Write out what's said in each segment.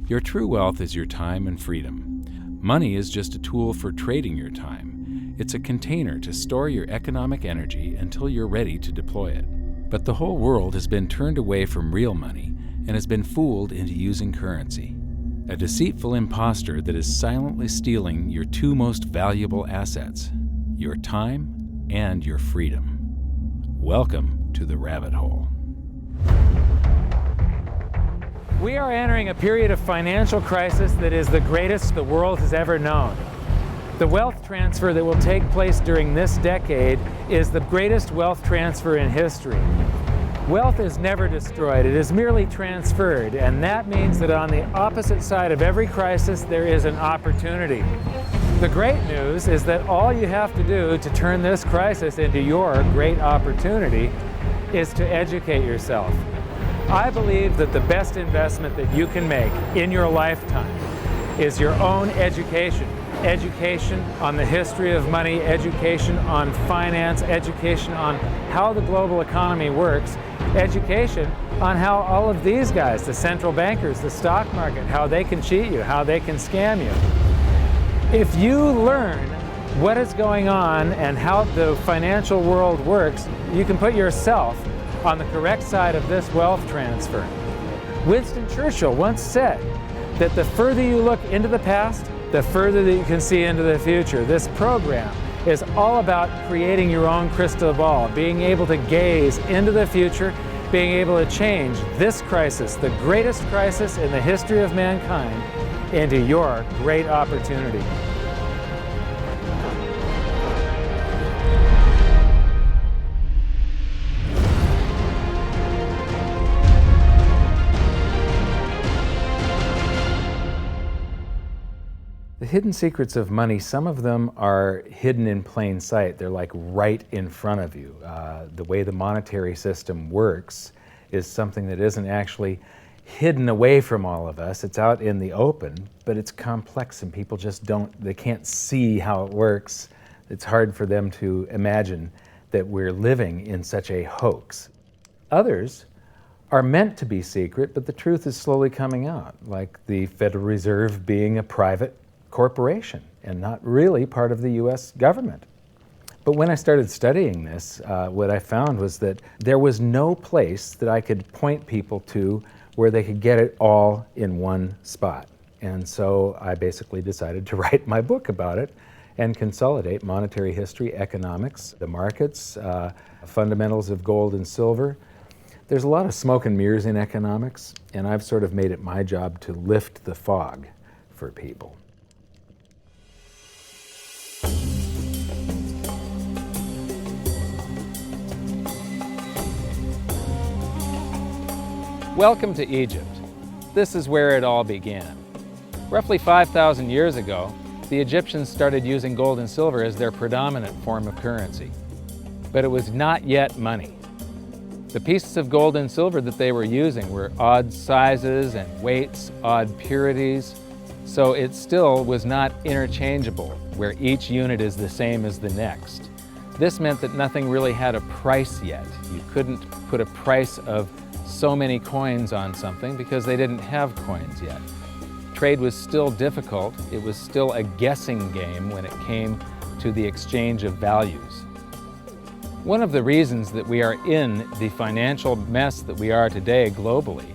Your true wealth is your time and freedom. Money is just a tool for trading your time. It's a container to store your economic energy until you're ready to deploy it. But the whole world has been turned away from real money and has been fooled into using currency. A deceitful imposter that is silently stealing your two most valuable assets, your time and your freedom. Welcome to the rabbit hole. We are entering a period of financial crisis that is the greatest the world has ever known. The wealth transfer that will take place during this decade is the greatest wealth transfer in history. Wealth is never destroyed, it is merely transferred, and that means that on the opposite side of every crisis there is an opportunity. The great news is that all you have to do to turn this crisis into your great opportunity is to educate yourself. I believe that the best investment that you can make in your lifetime is your own education. Education on the history of money, education on finance, education on how the global economy works, education on how all of these guys, the central bankers, the stock market, how they can cheat you, how they can scam you. If you learn what is going on and how the financial world works, you can put yourself on the correct side of this wealth transfer. Winston Churchill once said that the further you look into the past, the further that you can see into the future. This program is all about creating your own crystal ball, being able to gaze into the future, being able to change this crisis, the greatest crisis in the history of mankind, into your great opportunity. The hidden secrets of money, some of them are hidden in plain sight. They're like right in front of you. The way the monetary system works is something that isn't actually hidden away from all of us. It's out in the open, but it's complex and people just they can't see how it works. It's hard for them to imagine that we're living in such a hoax. Others are meant to be secret, but the truth is slowly coming out, like the Federal Reserve being a private corporation and not really part of the U.S. government. But when I started studying this, what I found was that there was no place that I could point people to where they could get it all in one spot. And so I basically decided to write my book about it and consolidate monetary history, economics, the markets, fundamentals of gold and silver. There's a lot of smoke and mirrors in economics, and I've sort of made it my job to lift the fog for people. Welcome to Egypt. This is where it all began. Roughly 5,000 years ago, the Egyptians started using gold and silver as their predominant form of currency. But it was not yet money. The pieces of gold and silver that they were using were odd sizes and weights, odd purities, so it still was not interchangeable, where each unit is the same as the next. This meant that nothing really had a price yet. You couldn't put a price of so many coins on something because they didn't have coins yet. Trade was still difficult. It was still a guessing game when it came to the exchange of values. One of the reasons that we are in the financial mess that we are today globally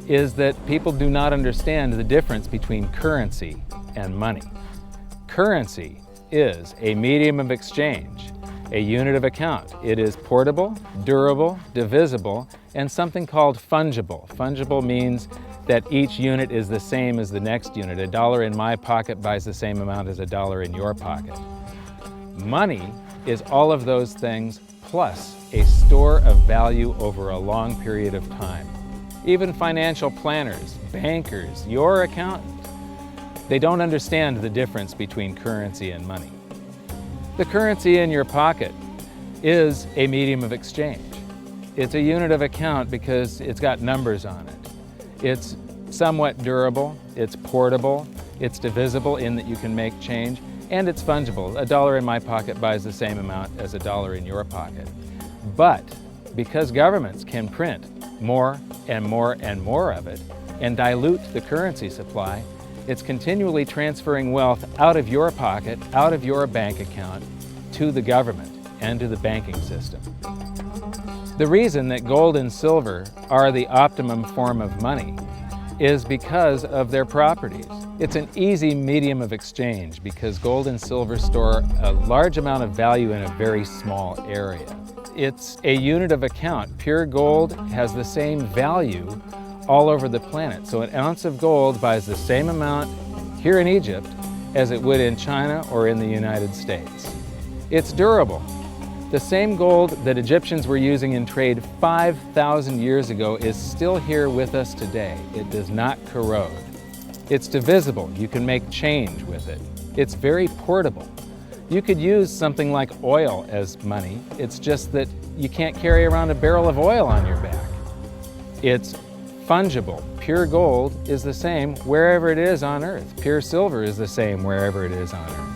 is that people do not understand the difference between currency and money. Currency is a medium of exchange, a unit of account. It is portable, durable, divisible, and something called fungible. Fungible means that each unit is the same as the next unit. A dollar in my pocket buys the same amount as a dollar in your pocket. Money is all of those things plus a store of value over a long period of time. Even financial planners, bankers, your accountant, they don't understand the difference between currency and money. The currency in your pocket is a medium of exchange. It's a unit of account because it's got numbers on it. It's somewhat durable, it's portable, it's divisible in that you can make change, and it's fungible. A dollar in my pocket buys the same amount as a dollar in your pocket. But because governments can print more and more and more of it, and dilute the currency supply, it's continually transferring wealth out of your pocket, out of your bank account, to the government and to the banking system. The reason that gold and silver are the optimum form of money is because of their properties. It's an easy medium of exchange because gold and silver store a large amount of value in a very small area. It's a unit of account. Pure gold has the same value all over the planet. So an ounce of gold buys the same amount here in Egypt as it would in China or in the United States. It's durable. The same gold that Egyptians were using in trade 5,000 years ago is still here with us today. It does not corrode. It's divisible. You can make change with it. It's very portable. You could use something like oil as money. It's just that you can't carry around a barrel of oil on your back. It's fungible. Pure gold is the same wherever it is on Earth. Pure silver is the same wherever it is on Earth.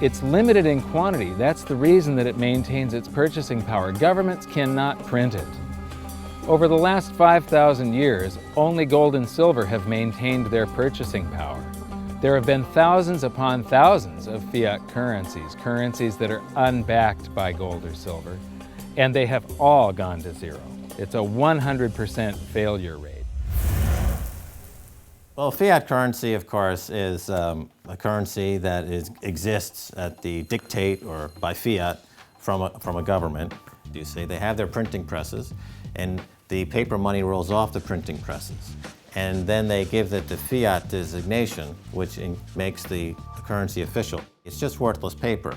It's limited in quantity. That's the reason that it maintains its purchasing power. Governments cannot print it. Over the last 5,000 years, only gold and silver have maintained their purchasing power. There have been thousands upon thousands of fiat currencies, currencies that are unbacked by gold or silver, and they have all gone to zero. It's a 100% failure rate. Well, fiat currency, of course, is a currency that exists at the dictate or by fiat from a government. You say they have their printing presses, and the paper money rolls off the printing presses. And then they give it the fiat designation, which makes the currency official. It's just worthless paper.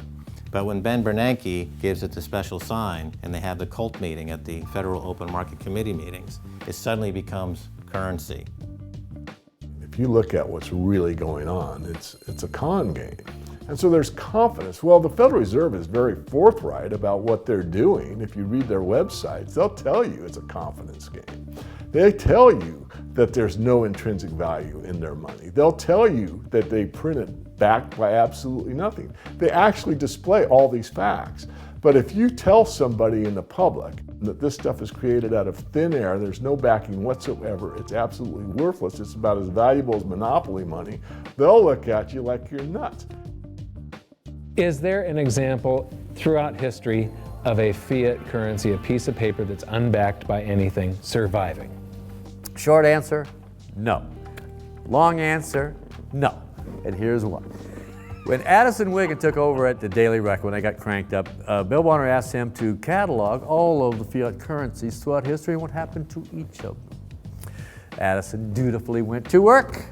But when Ben Bernanke gives it the special sign, and they have the cult meeting at the Federal Open Market Committee meetings, it suddenly becomes currency. If you look at what's really going on, it's a con game. And so there's confidence. Well, the Federal Reserve is very forthright about what they're doing. If you read their websites, they'll tell you it's a confidence game. They tell you that there's no intrinsic value in their money. They'll tell you that they print it backed by absolutely nothing. They actually display all these facts. But if you tell somebody in the public that this stuff is created out of thin air, there's no backing whatsoever, it's absolutely worthless, it's about as valuable as monopoly money, they'll look at you like you're nuts. Is there an example throughout history of a fiat currency, a piece of paper that's unbacked by anything, surviving? Short answer, no. Long answer, no. And here's why. When Addison Wiggin took over at the Daily Record, when they got cranked up, Bill Warner asked him to catalog all of the fiat currencies throughout history and what happened to each of them. Addison dutifully went to work.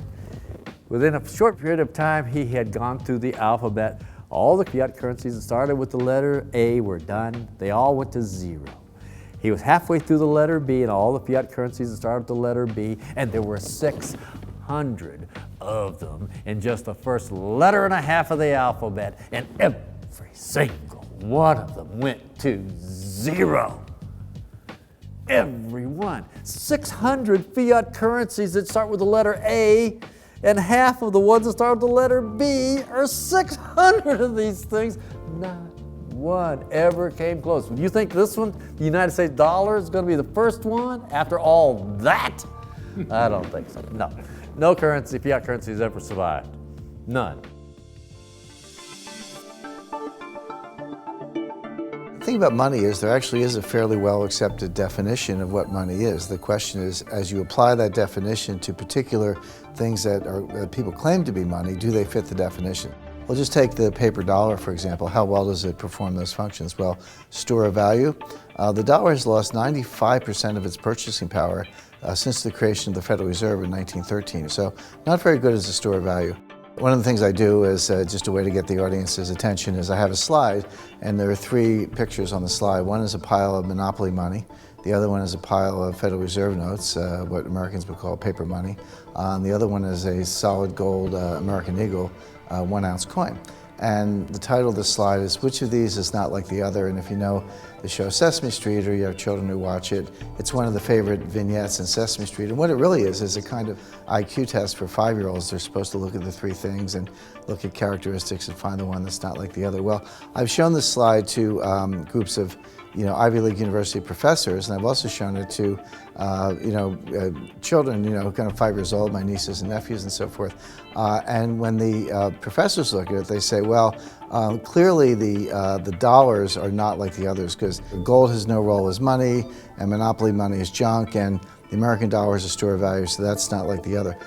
Within a short period of time, he had gone through the alphabet. All the fiat currencies that started with the letter A were done. They all went to zero. He was halfway through the letter B, and all the fiat currencies that started with the letter B, and there were 600 of them in just the first letter and a half of the alphabet, and every single one of them went to zero. Every one. 600 fiat currencies that start with the letter A, and half of the ones that start with the letter B are 600 of these things. Not one ever came close. Do you think this one, the United States dollar, is going to be the first one after all that? I don't think so. No. No currency, fiat currency has ever survived. None. The thing about money is there actually is a fairly well accepted definition of what money is. The question is, as you apply that definition to particular things that people claim to be money, do they fit the definition? We'll just take the paper dollar, for example. How well does it perform those functions? Well, store of value. The dollar has lost 95% of its purchasing power since the creation of the Federal Reserve in 1913. So not very good as a store of value. One of the things I do is just a way to get the audience's attention is I have a slide, and there are three pictures on the slide. One is a pile of monopoly money. The other one is a pile of Federal Reserve notes, what Americans would call paper money. The other one is a solid gold American Eagle 1 ounce coin. And the title of the slide is, which of these is not like the other? And if you know the show Sesame Street, or you have children who watch it. It's one of the favorite vignettes in Sesame Street. And what it really is a kind of IQ test for 5-year-olds. They're supposed to look at the 3 things and look at characteristics and find the one that's not like the other. Well, I've shown this slide to groups of Ivy League university professors, and I've also shown it to children, kind of 5 years old, my nieces and nephews and so forth. And when the professors look at it, they say, well, clearly the dollars are not like the others, because gold has no role as money, and monopoly money is junk, and the American dollar is a store of value, so that's not like the other.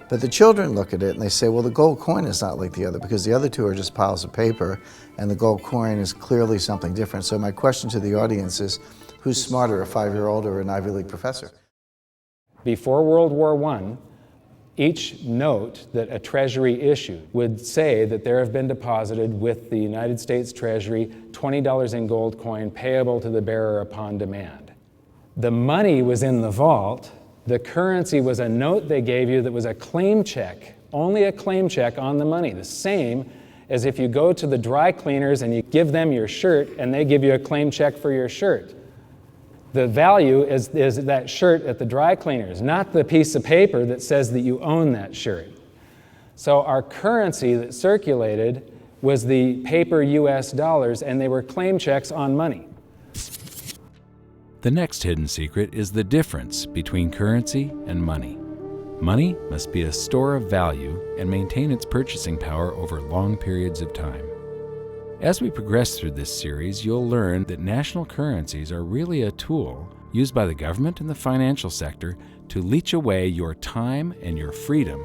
But the children look at it and they say, well, the gold coin is not like the other, because the other two are just piles of paper, and the gold coin is clearly something different. So my question to the audience is, who's smarter, a 5-year-old or an Ivy League professor? Before World War I, each note that a treasury issued would say that there have been deposited with the United States Treasury $20 in gold coin payable to the bearer upon demand. The money was in the vault. The currency was a note they gave you that was a claim check, only a claim check on the money, the same as if you go to the dry cleaners and you give them your shirt and they give you a claim check for your shirt. The value is that shirt at the dry cleaners, not the piece of paper that says that you own that shirt. So our currency that circulated was the paper US dollars, and they were claim checks on money. The next hidden secret is the difference between currency and money. Money must be a store of value and maintain its purchasing power over long periods of time. As we progress through this series, you'll learn that national currencies are really a tool used by the government and the financial sector to leech away your time and your freedom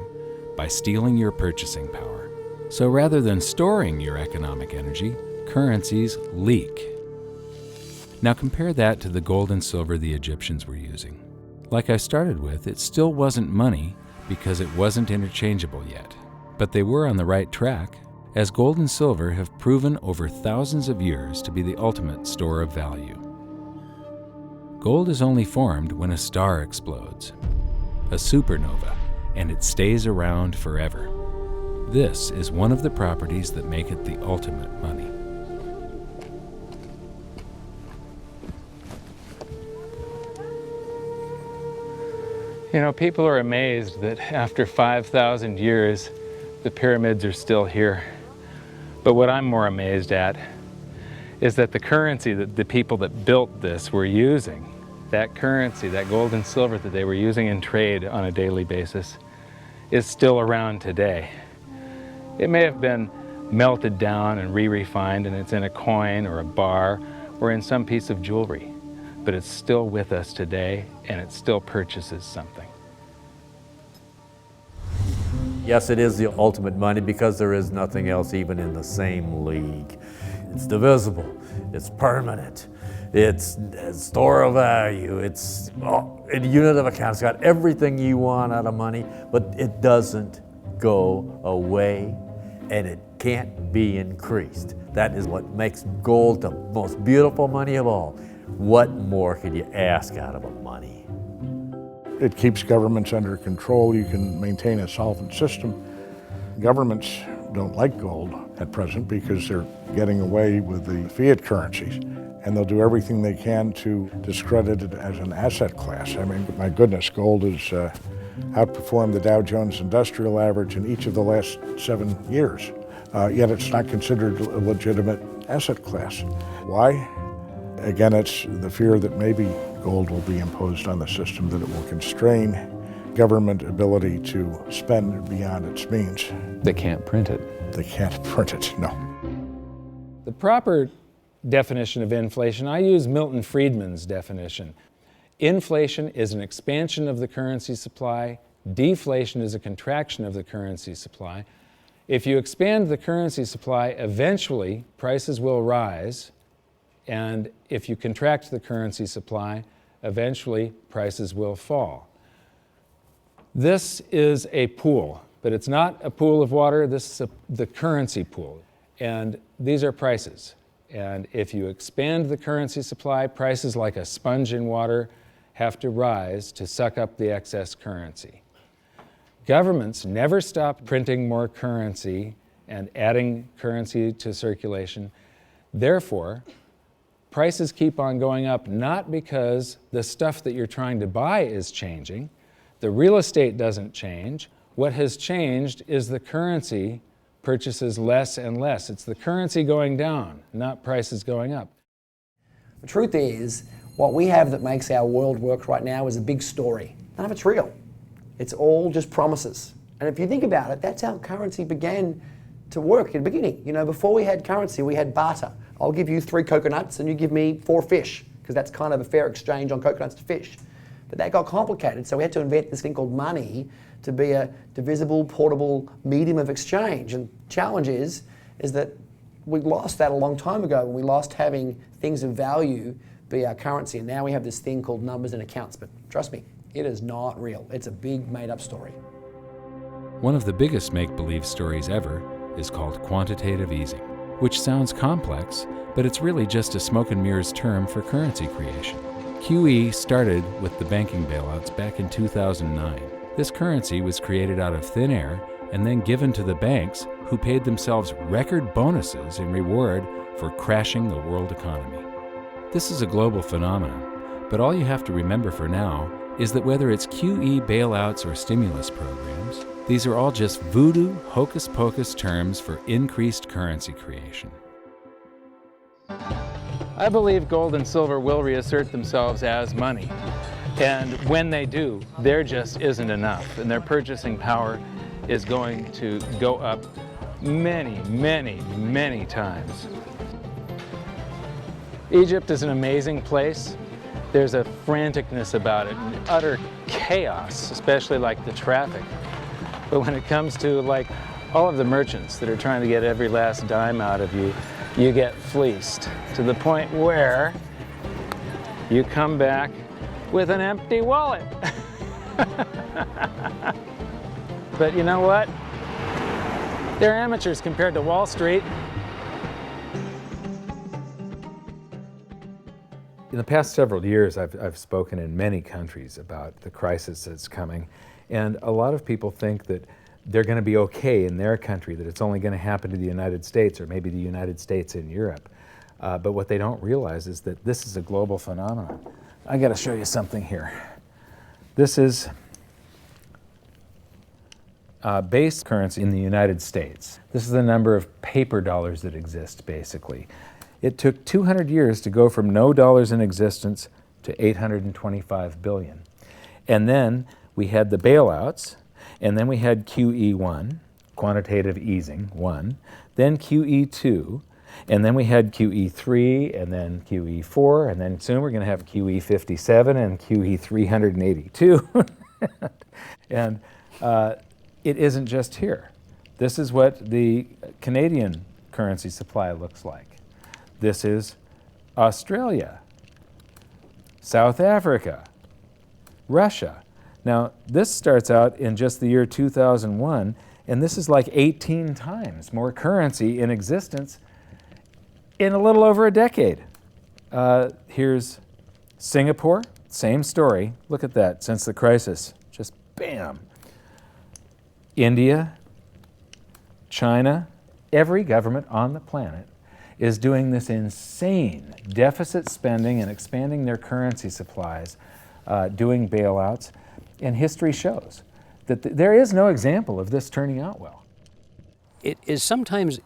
by stealing your purchasing power. So rather than storing your economic energy, currencies leak. Now compare that to the gold and silver the Egyptians were using. Like I started with, it still wasn't money because it wasn't interchangeable yet. But they were on the right track, as gold and silver have proven over thousands of years to be the ultimate store of value. Gold is only formed when a star explodes, a supernova, and it stays around forever. This is one of the properties that make it the ultimate money. People are amazed that after 5,000 years, the pyramids are still here. But what I'm more amazed at is that the currency that the people that built this were using, that currency, that gold and silver that they were using in trade on a daily basis, is still around today. It may have been melted down and re-refined, and it's in a coin or a bar or in some piece of jewelry, but it's still with us today, and it still purchases something. Yes, it is the ultimate money, because there is nothing else even in the same league. It's divisible, it's permanent, it's a store of value, it's a unit of account. It's got everything you want out of money, but it doesn't go away, and it can't be increased. That is what makes gold the most beautiful money of all. What more could you ask out of a money? It keeps governments under control. You can maintain a solvent system. Governments don't like gold at present because they're getting away with the fiat currencies, and they'll do everything they can to discredit it as an asset class. I mean, my goodness, gold has outperformed the Dow Jones Industrial Average in each of the last 7 years, yet it's not considered a legitimate asset class. Why? Again, it's the fear that maybe gold will be imposed on the system, that it will constrain government ability to spend beyond its means. They can't print it. They can't print it, no. The proper definition of inflation, I use Milton Friedman's definition. Inflation is an expansion of the currency supply. Deflation is a contraction of the currency supply. If you expand the currency supply, eventually prices will rise. And if you contract the currency supply, eventually prices will fall. This is a pool, but it's not a pool of water. This is the currency pool. And these are prices. And if you expand the currency supply, prices like a sponge in water have to rise to suck up the excess currency. Governments never stop printing more currency and adding currency to circulation. Therefore, Prices keep on going up not because the stuff that you're trying to buy is changing. The real estate doesn't change. What has changed is the currency purchases less and less. It's the currency going down, not prices going up. The truth is, what we have that makes our world work right now is a big story. None of it's real. It's all just promises. And if you think about it, that's how currency began to work in the beginning. You know, before we had currency, we had barter. I'll give you 3 coconuts and you give me 4 fish, because that's kind of a fair exchange on coconuts to fish. But that got complicated, so we had to invent this thing called money to be a divisible, portable medium of exchange. And the challenge is that we lost that a long time ago, when we lost having things of value be our currency. And now we have this thing called numbers and accounts. But trust me, it is not real. It's a big made-up story. One of the biggest make-believe stories ever is called quantitative easing, which sounds complex, but it's really just a smoke and mirrors term for currency creation. QE started with the banking bailouts back in 2009. This currency was created out of thin air and then given to the banks, who paid themselves record bonuses in reward for crashing the world economy. This is a global phenomenon, but all you have to remember for now is that whether it's QE bailouts or stimulus programs, these are all just voodoo, hocus-pocus terms for increased currency creation. I believe gold and silver will reassert themselves as money. And when they do, there just isn't enough, and their purchasing power is going to go up many, many, many times. Egypt is an amazing place. There's a franticness about it, and utter chaos, especially like the traffic. But when it comes to like all of the merchants that are trying to get every last dime out of you, you get fleeced to the point where you come back with an empty wallet. But you know what? They're amateurs compared to Wall Street. In the past several years, I've spoken in many countries about the crisis that's coming, and a lot of people think that they're going to be okay in their country, that it's only going to happen to the United States or maybe the United States in Europe. But what they don't realize is that this is a global phenomenon. I got to show you something here. This is base currency in the United States. This is the number of paper dollars that exist, basically. It took 200 years to go from no dollars in existence to 825 billion. And then we had the bailouts, and then we had QE1, quantitative easing 1, then QE2, and then we had QE3, and then QE4, and then soon we're going to have QE57 and QE382. And it isn't just here. This is what the Canadian currency supply looks like. This is Australia, South Africa, Russia. Now, this starts out in just the year 2001, and this is like 18 times more currency in existence in a little over a decade. Here's Singapore, same story. Look at that, since the crisis, just bam. India, China, every government on the planet is doing this insane deficit spending and expanding their currency supplies, doing bailouts. And history shows that there is no example of this turning out well. It is sometimes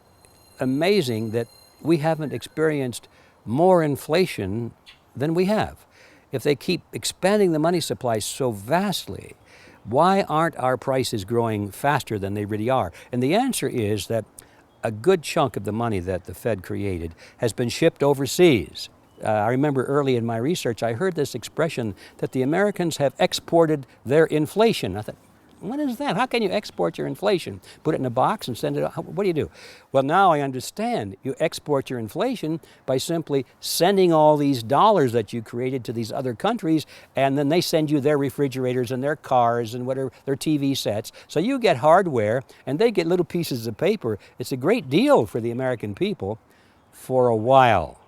amazing that we haven't experienced more inflation than we have. If they keep expanding the money supply so vastly, why aren't our prices growing faster than they really are? And the answer is that a good chunk of the money that the Fed created has been shipped overseas. I remember early in my research, I heard this expression that the Americans have exported their inflation. I thought, what is that? How can you export your inflation? Put it in a box and send it out? What do you do? Well, now I understand. You export your inflation by simply sending all these dollars that you created to these other countries, and then they send you their refrigerators and their cars and whatever, their TV sets. So you get hardware, and they get little pieces of paper. It's a great deal for the American people for a while.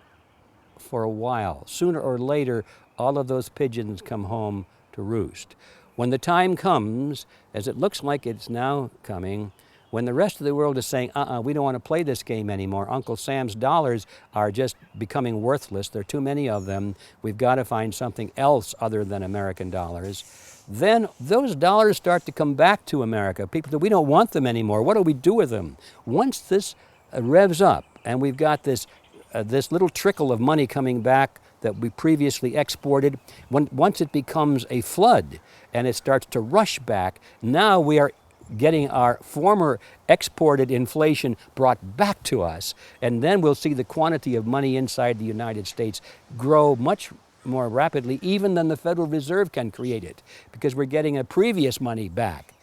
For a while. Sooner or later, all of those pigeons come home to roost. When the time comes, as it looks like it's now coming, When the rest of the world is saying, we don't want to play this game anymore. Uncle Sam's dollars are just becoming worthless. There are too many of them. We've got to find something else other than American dollars. Then those dollars start to come back to America. People say, we don't want them anymore. What do we do with them? Once this revs up and we've got this little trickle of money coming back that we previously exported, once it becomes a flood and it starts to rush back, now we are getting our former exported inflation brought back to us, and then we'll see the quantity of money inside the United States grow much more rapidly even than the Federal Reserve can create it, because we're getting a previous money back.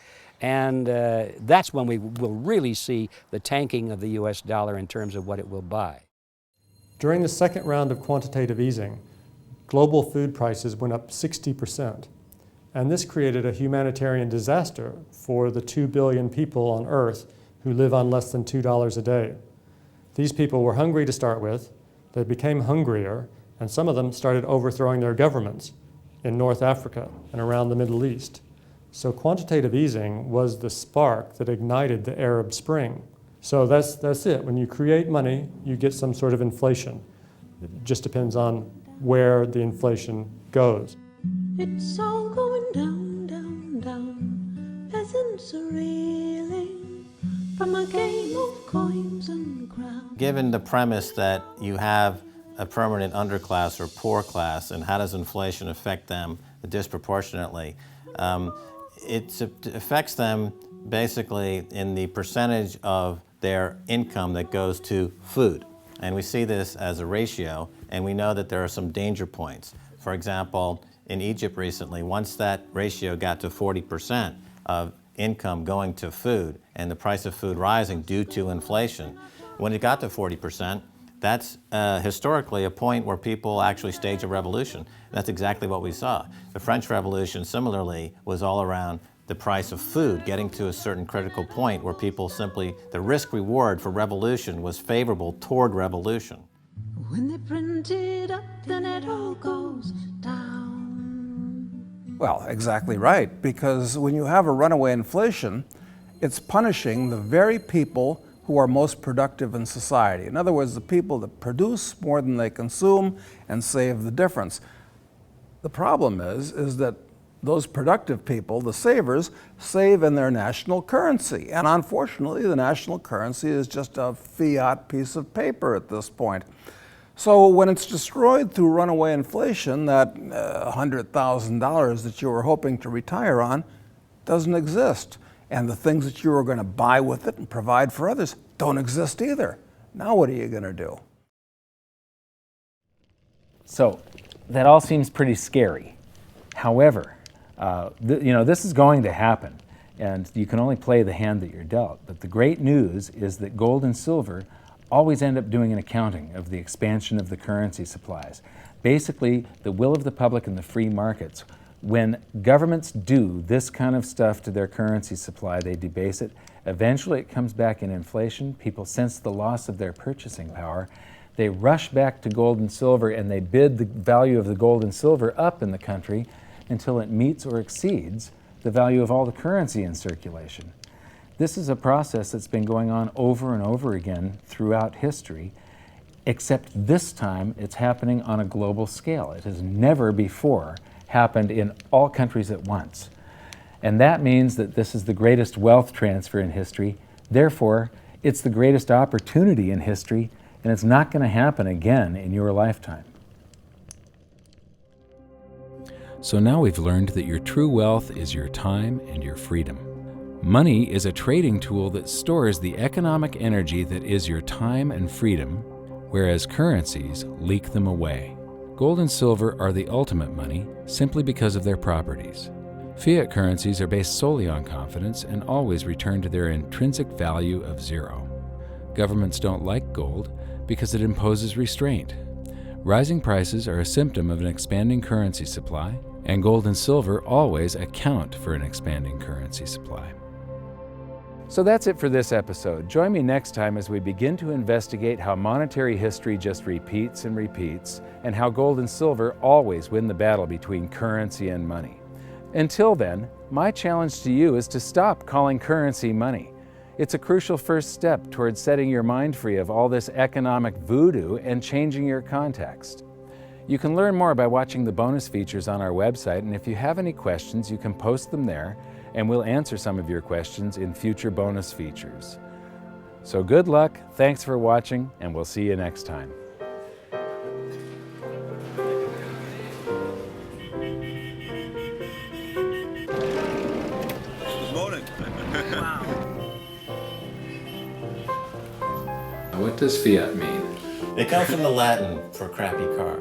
And that's when we will really see the tanking of the US dollar in terms of what it will buy. During the second round of quantitative easing, global food prices went up 60%. And this created a humanitarian disaster for the 2 billion people on Earth who live on less than $2 a day. These people were hungry to start with, they became hungrier, and some of them started overthrowing their governments in North Africa and around the Middle East. So quantitative easing was the spark that ignited the Arab Spring. So that's it. When you create money, you get some sort of inflation. It just depends on where the inflation goes. It's all going down, down, down. Peasants are reeling from a game of coins and crowns. Given the premise that you have a permanent underclass or poor class, and how does inflation affect them disproportionately, it affects them basically in the percentage of their income that goes to food. And we see this as a ratio, and we know that there are some danger points. For example, in Egypt recently, once that ratio got to 40% of income going to food and the price of food rising due to inflation, when it got to 40%, that's historically a point where people actually stage a revolution. That's exactly what we saw. The French Revolution, similarly, was all around the price of food getting to a certain critical point where people simply, the risk-reward for revolution was favorable toward revolution. When they print it up, then it all goes down. Well, exactly right, because when you have a runaway inflation, it's punishing the very people who are most productive in society. In other words, the people that produce more than they consume and save the difference. The problem is that those productive people, the savers, save in their national currency. And unfortunately, the national currency is just a fiat piece of paper at this point. So when it's destroyed through runaway inflation, that $100,000 that you were hoping to retire on doesn't exist. And the things that you were going to buy with it and provide for others don't exist either. Now what are you going to do? So that all seems pretty scary. However, this is going to happen, and you can only play the hand that you're dealt. But the great news is that gold and silver always end up doing an accounting of the expansion of the currency supplies. Basically, the will of the public and the free markets. When governments do this kind of stuff to their currency supply, they debase it. Eventually it comes back in inflation. People sense the loss of their purchasing power. They rush back to gold and silver, and they bid the value of the gold and silver up in the country until it meets or exceeds the value of all the currency in circulation. This is a process that's been going on over and over again throughout history, except this time it's happening on a global scale. It has never before happened in all countries at once. And that means that this is the greatest wealth transfer in history. Therefore, it's the greatest opportunity in history, and it's not going to happen again in your lifetime. So now we've learned that your true wealth is your time and your freedom. Money is a trading tool that stores the economic energy that is your time and freedom, whereas currencies leak them away. Gold and silver are the ultimate money simply because of their properties. Fiat currencies are based solely on confidence and always return to their intrinsic value of zero. Governments don't like gold because it imposes restraint. Rising prices are a symptom of an expanding currency supply, and gold and silver always account for an expanding currency supply. So that's it for this episode. Join me next time as we begin to investigate how monetary history just repeats and repeats, and how gold and silver always win the battle between currency and money. Until then, my challenge to you is to stop calling currency money. It's a crucial first step towards setting your mind free of all this economic voodoo and changing your context. You can learn more by watching the bonus features on our website, and if you have any questions, you can post them there, and we'll answer some of your questions in future bonus features. So good luck, thanks for watching, and we'll see you next time. What does fiat mean? It comes from the Latin for crappy car.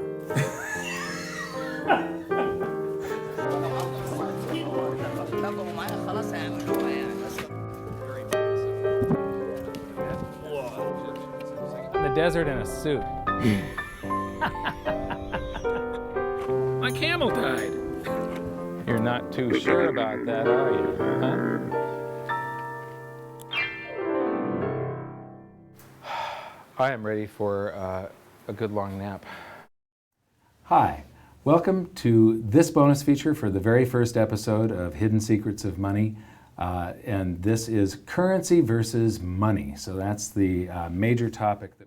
In the desert in a suit. My camel died. You're not too sure about that, are you? Huh? I am ready for a good long nap. Hi, welcome to this bonus feature for the very first episode of Hidden Secrets of Money. And this is currency versus money. So that's the major topic that